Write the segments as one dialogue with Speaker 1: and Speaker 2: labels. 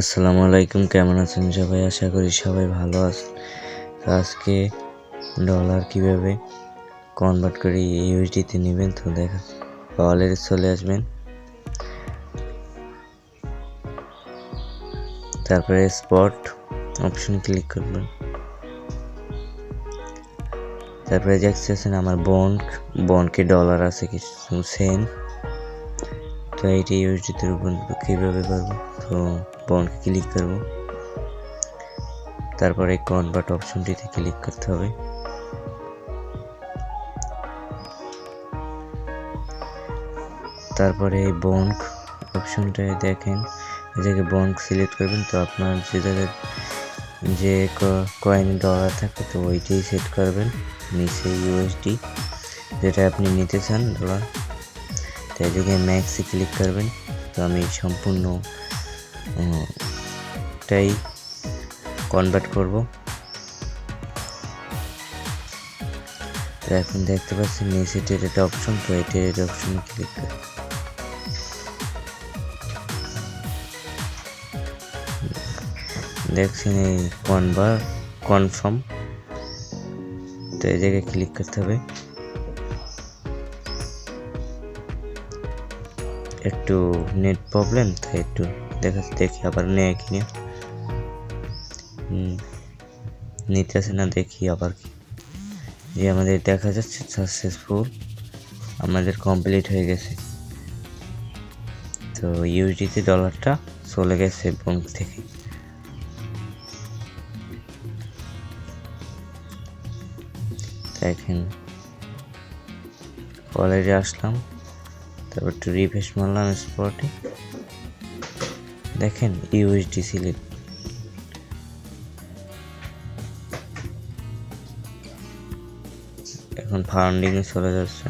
Speaker 1: আসসালামু আলাইকুম, কেমন আছেন সবাই? আশা করি সবাই ভালো আছেন। তো আজকে ডলার কিভাবে কনভার্ট করে ইউএসডিতে নেবেন তো দেখা ওয়ালেটে চলে আসবেন, তারপরে স্পট অপশন ক্লিক করবেন, তারপরে দেখছেন আমার বন্ডকে ডলার আছে কিছু সেন্ট। তো এইটি ইউএসডিতে রূপান্তর কীভাবে করবো? তো বন্ডকে ক্লিক করবো, তারপরে কনভার্ট অপশনটিতে ক্লিক করতে হবে। তারপরে এই বন্ড অপশনটায় দেখেন এই জায়গায় বন্ড সিলেক্ট করবেন। তো আপনার যে জায়গায় যে কয়েন ডলার থাকে তো ওইটাই সেট করবেন, নিচে ইউএসডি যেটা আপনি নিতে চান ডলার। তো এই জায়গায় ম্যাক্সে ক্লিক করবেন। তো আমি সম্পূর্ণ টাই কনভার্ট করব। তো এখন দেখতে পাচ্ছেন নিচে ট্রেড অপশন, তো এই ট্রেড অপশনে ক্লিক করবেন। দেখছেন এই কনফার্ম, তো এই জায়গায় ক্লিক করতে হবে। একটু নেট প্রবলেম, তাই একটু দেখি আবার নেয় কিনা, নিতেছে না, দেখি আবার কি। যে আমাদের দেখা যাচ্ছে সাকসেসফুল, আমাদের কমপ্লিট হয়ে গেছে। তো ইউএসডিতে ডলারটা চলে গেছে ব্যাংক থেকে। দেখেন ওয়ালেটে আসলাম, তারপর একটু রিফ্রেশ মারলাম স্পটে, দেখেন ইউএসডি সিলেক্ট। এখন ফান্ডিং এ চলে যাচ্ছে।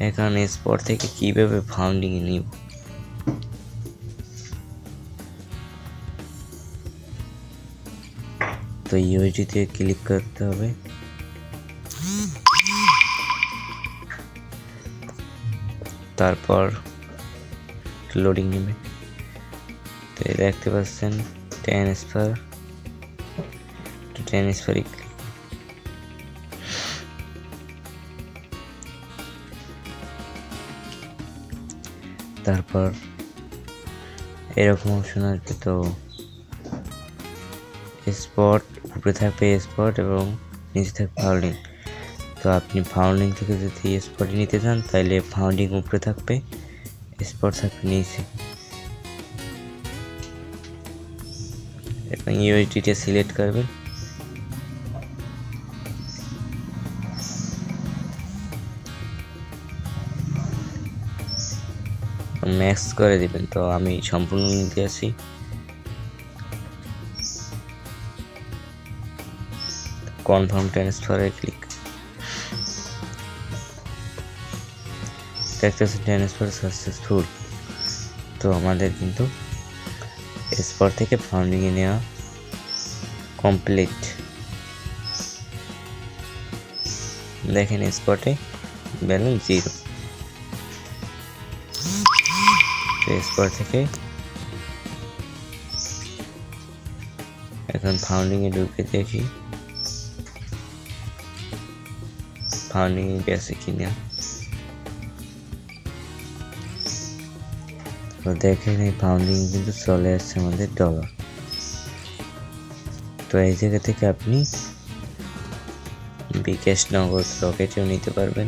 Speaker 1: এখানে স্পট থেকে কিভাবে ফান্ডিং এ নিব, তো ইউএসডি তে ক্লিক করতে হবে। তারপর লোডিং নেবে। তো দেখতে পাচ্ছেন ট্রান্সফার ক্লিক। তারপর এরকম অপশন আসবে। তো স্পট উপরে থাকবে স্পট এবং নিচে থাকবে ফাউন্ডিং। তো আপনি ফাউন্ডিং থেকে যদি স্পটে নিতে চান তাহলে ফাউন্ডিং উপরে থাকবে, স্পট থাকবে নিচে। এবং ইউএসডিটা সিলেক্ট করবেন, ম্যাক্স করে দিবেন। তো আমি সম্পূর্ণ নিতে আসি, কনফার্ম ট্রান্সফারে ক্লিক। দেখতেছেন ট্রান্সফার সাকসেসফুল। তো আমাদের কিন্তু স্পট থেকে ফান্ডিং এ নেওয়া কমপ্লিট। দেখেন স্পটে ব্যালেন্স 0। স্পট থেকে এখন ফান্ডিং এ ঢুকে দেখি ফান্ডিং এ গেছে কিনা। তো দেখেন এই ফান্ডিং কিন্তু চলে আসছে আমাদের ডলার। তো এই জায়গা থেকে আপনি বিকাশ নগদ রকেটেও নিতে পারবেন।